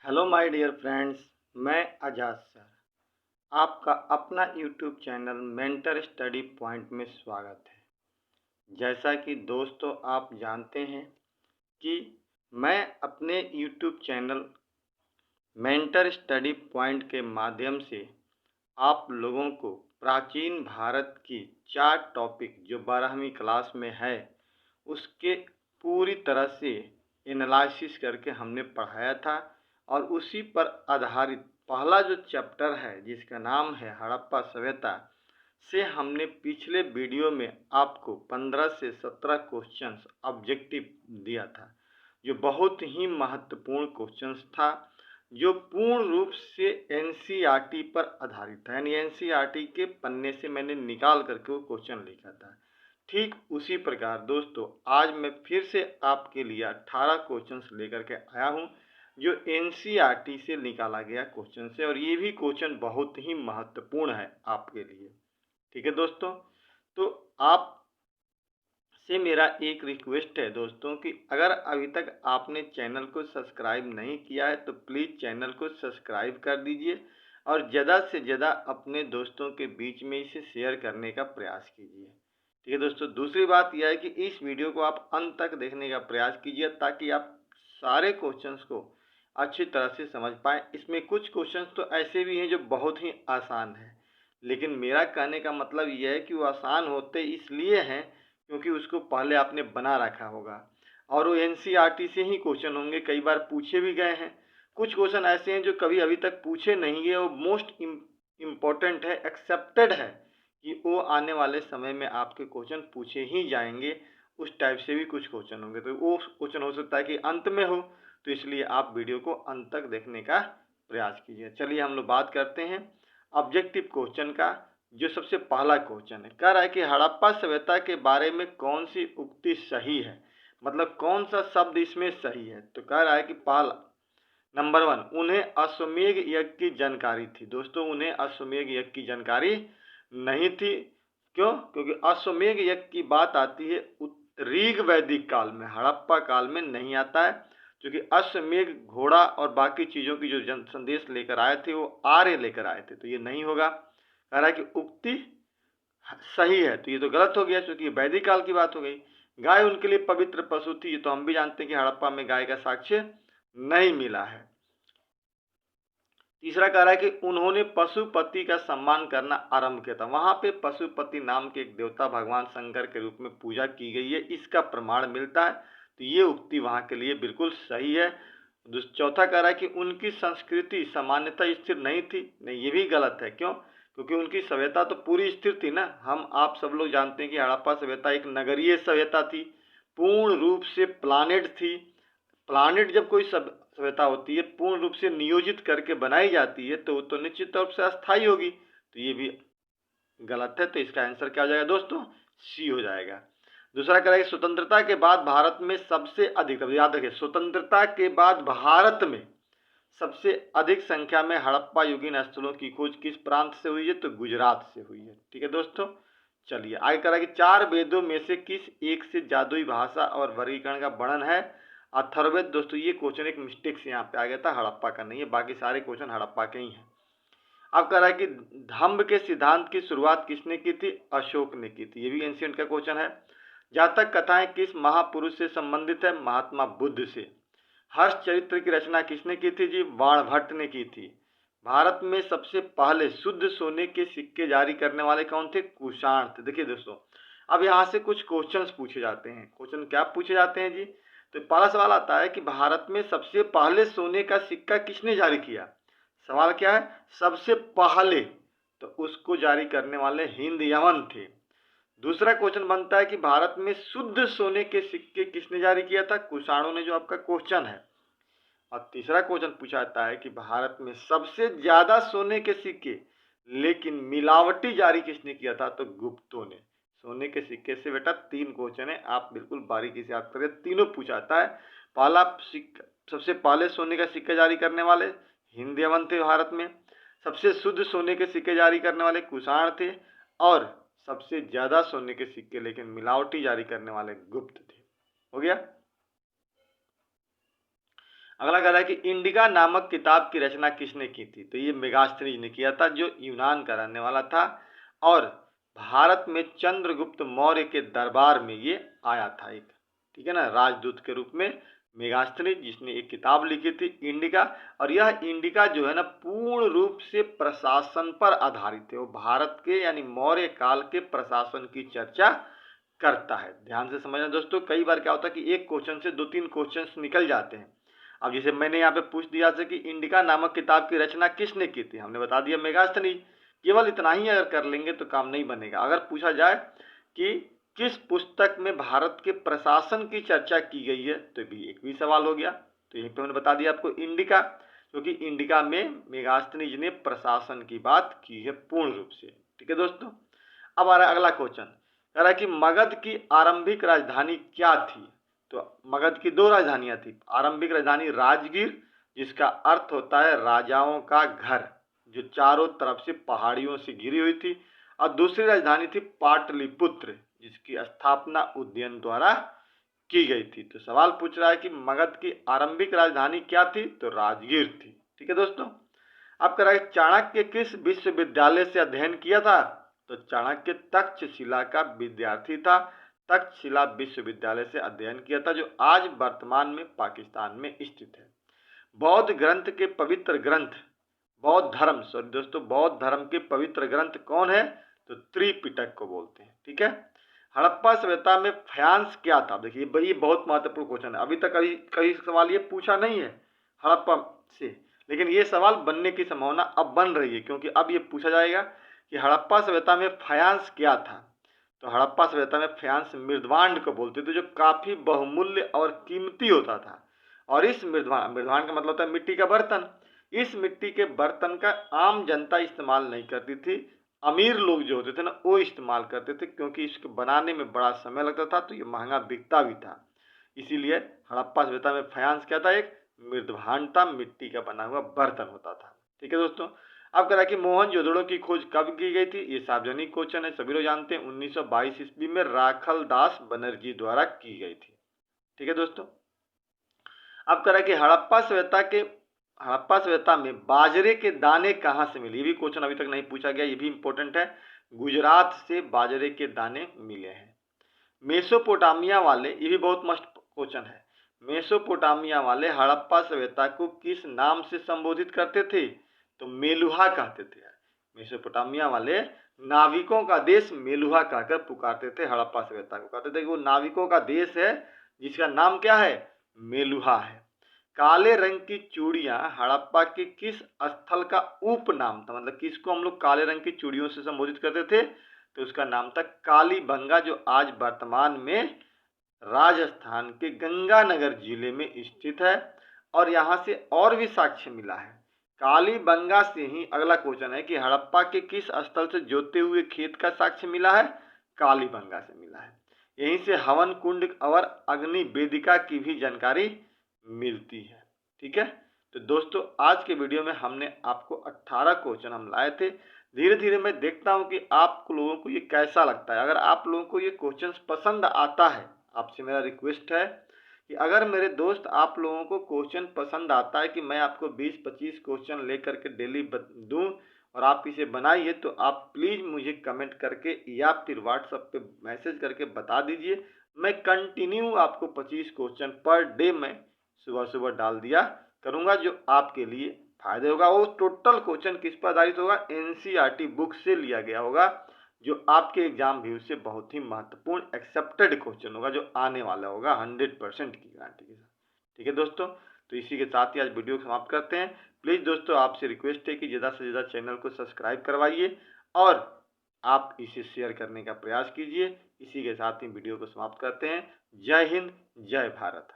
Hello my dear friends, मैं आजाद sir आपका अपना YouTube channel mentor study point में स्वागत है। जैसा कि दोस्तों आप जानते हैं कि मैं अपने YouTube channel mentor study point के माध्यम से आप लोगों को प्राचीन भारत की 4 टॉपिक जो 12वीं क्लास में है उसके पूरी तरह से एनालिसिस करके हमने पढ़ाया था और उसी पर आधारित पहला जो चैप्टर है जिसका नाम है हड़प्पा सभ्यता से हमने पिछले वीडियो में आपको 15 से 17 क्वेश्चंस ऑब्जेक्टिव दिया था, जो बहुत ही महत्वपूर्ण क्वेश्चंस था, जो पूर्ण रूप से एनसीईआरटी पर आधारित था। यानी एनसीईआरटी के पन्ने से मैंने निकाल करके वो क्वेश्चन लिखा था। ठीक उसी प्रकार दोस्तों आज मैं फिर से आपके लिए 18 क्वेश्चंस लेकर के आया हूँ, जो एनसीईआरटी से निकाला गया क्वेश्चन है और ये भी क्वेश्चन बहुत ही महत्वपूर्ण है आपके लिए। ठीक है दोस्तों, तो आप से मेरा एक रिक्वेस्ट है दोस्तों कि अगर अभी तक आपने चैनल को सब्सक्राइब नहीं किया है तो प्लीज़ चैनल को सब्सक्राइब कर दीजिए और ज़्यादा से ज़्यादा अपने दोस्तों के बीच में इसे शेयर करने का प्रयास कीजिए। ठीक है दोस्तों, दूसरी बात यह है कि इस वीडियो को आप अंत तक देखने का प्रयास कीजिए ताकि आप सारे क्वेश्चंस को अच्छी तरह से समझ पाएँ। इसमें कुछ क्वेश्चंस तो ऐसे भी हैं जो बहुत ही आसान है, लेकिन मेरा कहने का मतलब यह है कि वो आसान होते इसलिए हैं क्योंकि उसको पहले आपने बना रखा होगा और वो एनसीईआरटी से ही क्वेश्चन होंगे, कई बार पूछे भी गए हैं। कुछ क्वेश्चन ऐसे हैं जो कभी अभी तक पूछे नहीं है और मोस्ट इम्पोर्टेंट है, एक्सेप्टेड है कि वो आने वाले समय में आपके क्वेश्चन पूछे ही जाएंगे। उस टाइप से भी कुछ क्वेश्चन होंगे, तो वो क्वेश्चन हो सकता है कि अंत में हो, तो इसलिए आप वीडियो को अंत तक देखने का प्रयास कीजिए। चलिए हम लोग बात करते हैं ऑब्जेक्टिव क्वेश्चन का। जो सबसे पहला क्वेश्चन है, कह रहा है कि हड़प्पा सभ्यता के बारे में कौन सी उक्ति सही है, मतलब कौन सा शब्द इसमें सही है। तो कह रहा है कि पहला नंबर 1, उन्हें अश्वमेध यज्ञ की जानकारी थी। दोस्तों उन्हें अश्वमेध यज्ञ की जानकारी नहीं थी। क्यों? क्योंकि अश्वमेध यज्ञ की बात आती है ऋग वैदिक काल में, हड़प्पा काल में नहीं आता है, क्योंकि अश्वमेध घोड़ा और बाकी चीज़ों की जो जन संदेश लेकर आए थे वो आर्य लेकर आए थे, तो ये नहीं होगा। कह रहा है कि उक्ति सही है, तो ये तो गलत हो गया क्योंकि वैदिक काल की बात हो गई। गाय उनके लिए पवित्र पशु थी, ये तो हम भी जानते हैं कि हड़प्पा में गाय का साक्ष्य नहीं मिला है। तीसरा कह रहा है कि उन्होंने पशुपति का सम्मान करना आरंभ किया था। वहां पे पशुपति नाम के एक देवता भगवान शंकर के रूप में पूजा की गई है, इसका प्रमाण मिलता है, तो ये उक्ति वहां के लिए बिल्कुल सही है। चौथा कह रहा है कि उनकी संस्कृति सामान्यतः स्थिर नहीं थी। नहीं, ये भी गलत है। क्यों? क्योंकि उनकी सभ्यता तो पूरी स्थिर थी ना। हम आप सब लोग जानते हैं कि हड़प्पा सभ्यता एक नगरीय सभ्यता थी, पूर्ण रूप से प्लानेड थी। प्लानेट जब कोई सभ्यता होती है पूर्ण रूप से नियोजित करके बनाई जाती है तो वो तो निश्चित तौर से अस्थायी होगी, तो ये भी गलत है। तो इसका आंसर क्या हो जाएगा दोस्तों? सी हो जाएगा। दूसरा कह रहा है स्वतंत्रता के बाद भारत में सबसे अधिक, याद रखिए स्वतंत्रता के बाद भारत में सबसे अधिक संख्या में हड़प्पा युगीन स्थलों की खोज किस प्रांत से हुई है? तो गुजरात से हुई है। ठीक है दोस्तों, चलिए आगे कह रहा है कि 4 वेदों में से किस एक से जादुई भाषा और वर्गीकरण का वर्णन है? अथर्ववेद। दोस्तों ये क्वेश्चन एक मिस्टेक से यहाँ पे आ गया था, हड़प्पा का नहीं है, बाकी सारे क्वेश्चन हड़प्पा के ही हैं। अब कह रहा है कि धम्म के सिद्धांत की शुरुआत किसने की थी? अशोक ने की थी, ये भी एंशिएंट का क्वेश्चन है। जातक कथाएं किस महापुरुष से संबंधित है? महात्मा बुद्ध से। हर्ष चरित्र की रचना किसने की थी जी? बाणभट्ट ने की थी। भारत में सबसे पहले शुद्ध सोने के सिक्के जारी करने वाले कौन थे? कुषाण थे। देखिए दोस्तों, अब यहाँ से कुछ क्वेश्चंस पूछे जाते हैं। क्वेश्चन क्या पूछे जाते हैं जी? तो पहला सवाल आता है कि भारत में सबसे पहले सोने का सिक्का किसने जारी किया? सवाल क्या है? सबसे पहले, तो उसको जारी करने वाले हिंद यमन थे। दूसरा क्वेश्चन बनता है कि भारत में शुद्ध सोने के सिक्के किसने जारी किया था? कुषाणों ने, जो आपका क्वेश्चन है। और तीसरा क्वेश्चन पूछा जाता है कि भारत में सबसे ज्यादा सोने के सिक्के लेकिन मिलावटी जारी किसने किया था? तो गुप्तों ने। सोने के सिक्के से बेटा 3 क्वेश्चन है, आप बिल्कुल बारीकी से याद करें, तीनों पूछा जाता है। पहला सिक्का, सबसे पहले सोने का सिक्का जारी करने वाले हिंद यमन थे भारत में। सबसे शुद्ध सोने के सिक्के जारी करने वाले कुषाण थे। और सबसे ज्यादा सोने के सिक्के लेकिन मिलावटी जारी करने वाले गुप्त थे। हो गया। अगला कह रहा है कि इंडिका नामक किताब की रचना किसने की थी? तो ये मेगास्थनीज ने किया था, जो यूनान का रहने वाला था और भारत में चंद्रगुप्त मौर्य के दरबार में ये आया था एक, ठीक है ना, राजदूत के रूप में मेगास्थनीज, जिसने एक किताब लिखी थी इंडिका। और यह इंडिका जो है ना पूर्ण रूप से प्रशासन पर आधारित है, वो भारत के यानी मौर्य काल के प्रशासन की चर्चा करता है। ध्यान से समझना दोस्तों, कई बार क्या होता है कि एक क्वेश्चन से 2-3 क्वेश्चंस निकल जाते हैं। अब जैसे मैंने यहाँ पे पूछ दिया था कि इंडिका नामक किताब की रचना किसने की थी, हमने बता दिया मेगास्थनीज। केवल इतना ही अगर कर लेंगे तो काम नहीं बनेगा। अगर पूछा जाए कि किस पुस्तक में भारत के प्रशासन की चर्चा की गई है, तो भी एक भी सवाल हो गया। तो यहीं पे मैंने बता दिया आपको इंडिका, क्योंकि इंडिका में मेगास्थनीज ने प्रशासन की बात की है पूर्ण रूप से। ठीक है दोस्तों, अब आ रहा है अगला क्वेश्चन, कह रहा है कि मगध की आरंभिक राजधानी क्या थी? तो मगध की 2 राजधानियां थी। आरंभिक राजधानी राजगीर, जिसका अर्थ होता है राजाओं का घर, जो चारों तरफ से पहाड़ियों से घिरी हुई थी। और दूसरी राजधानी थी पाटलिपुत्र, जिसकी स्थापना उदयन द्वारा की गई थी। तो सवाल पूछ रहा है कि मगध की आरंभिक राजधानी क्या थी? तो राजगीर थी। ठीक है दोस्तों, अब कह रहा है चाणक्य किस विश्वविद्यालय से अध्ययन किया था? तो चाणक्य तक्षशिला का विद्यार्थी था, तक्षशिला विश्वविद्यालय से अध्ययन किया था, जो आज वर्तमान में पाकिस्तान में स्थित है। बौद्ध ग्रंथ के पवित्र ग्रंथ, बौद्ध धर्म सॉरी दोस्तों, बौद्ध धर्म के पवित्र ग्रंथ कौन है? तो त्रिपिटक को बोलते हैं। ठीक है, हड़प्पा सभ्यता में फायांस क्या था? देखिए ये बहुत महत्वपूर्ण क्वेश्चन है, अभी तक कई सवाल ये पूछा नहीं है हड़प्पा से, लेकिन ये सवाल बनने की संभावना अब बन रही है, क्योंकि अब ये पूछा जाएगा कि हड़प्पा सभ्यता में फायांस क्या था। तो हड़प्पा सभ्यता में फायांस मृदवांड को बोलते थे, जो काफी बहुमूल्य और कीमती होता था। और इस मृदवांड का मतलब होता है मिट्टी का बर्तन। इस मिट्टी के बर्तन का आम जनता इस्तेमाल नहीं करती थी, अमीर लोग जो होते थे ना वो इस्तेमाल करते थे, क्योंकि इसको बनाने में बड़ा समय लगता था, तो ये महंगा बिकता भी था। इसीलिए हड़प्पा सभ्यता में फायांस क्या था? एक मृदभांड था, मिट्टी का बना हुआ बर्तन होता था। ठीक है दोस्तों, अब कह रहा है कि मोहनजोदड़ो की खोज कब की गई थी? ये सार्वजनिक क्वेश्चन है, सभी लोग जानते हैं। 1922 ईस्वी में राखल दास बनर्जी द्वारा की गई थी। ठीक है दोस्तों, अब कह रहा है कि हड़प्पा सभ्यता में बाजरे के दाने कहाँ से मिले? ये भी क्वेश्चन अभी तक नहीं पूछा गया, ये भी इंपॉर्टेंट है। गुजरात से बाजरे के दाने मिले हैं। मेसोपोटामिया वाले, ये भी बहुत मस्त क्वेश्चन है, मेसोपोटामिया वाले हड़प्पा सभ्यता को किस नाम से संबोधित करते थे? तो मेलुहा कहते थे। मेसोपोटामिया वाले नाविकों का देश मेलुहा कहकर पुकारते थे, हड़प्पा सभ्यता को कहते थे कि वो नाविकों का देश है, जिसका नाम क्या है? मेलुहा है। काले रंग की चूड़ियां हड़प्पा के किस स्थल का उपनाम था? मतलब किसको हम लोग काले रंग की चूड़ियों से संबोधित करते थे? तो उसका नाम था कालीबंगा, जो आज वर्तमान में राजस्थान के गंगानगर जिले में स्थित है। और यहाँ से और भी साक्ष्य मिला है कालीबंगा से ही। अगला क्वेश्चन है कि हड़प्पा के किस स्थल से जोते हुए खेत का साक्ष्य मिला है? कालीबंगा से मिला है। यहीं से हवन कुंड और अग्नि वेदिका की भी जानकारी मिलती है। ठीक है, तो दोस्तों आज के वीडियो में हमने आपको 18 क्वेश्चन हम लाए थे। धीरे धीरे मैं देखता हूं कि आप लोगों को ये कैसा लगता है। अगर आप लोगों को ये क्वेश्चन पसंद आता है, आपसे मेरा रिक्वेस्ट है कि अगर मेरे दोस्त आप लोगों को क्वेश्चन पसंद आता है कि मैं आपको 20-25 क्वेश्चन लेकर के डेली दूं और आप इसे बनाइए, तो आप प्लीज़ मुझे कमेंट करके या फिर व्हाट्सएप पे मैसेज करके बता दीजिए। मैं कंटिन्यू आपको 25 क्वेश्चन पर डे में सुबह सुबह डाल दिया करूंगा, जो आपके लिए फायदे होगा। वो टोटल क्वेश्चन किस पर आधारित होगा? एनसीईआरटी बुक से लिया गया होगा, जो आपके एग्जाम व्यू से बहुत ही महत्वपूर्ण एक्सेप्टेड क्वेश्चन होगा, जो आने वाला होगा 100% की गारंटी के साथ। ठीक है दोस्तों, तो इसी के साथ ही आज वीडियो समाप्त करते हैं। प्लीज़ दोस्तों आपसे रिक्वेस्ट है कि ज़्यादा से ज़्यादा चैनल को सब्सक्राइब करवाइए और आप इसे शेयर करने का प्रयास कीजिए। इसी के साथ ही वीडियो को समाप्त करते हैं। जय हिंद, जय भारत।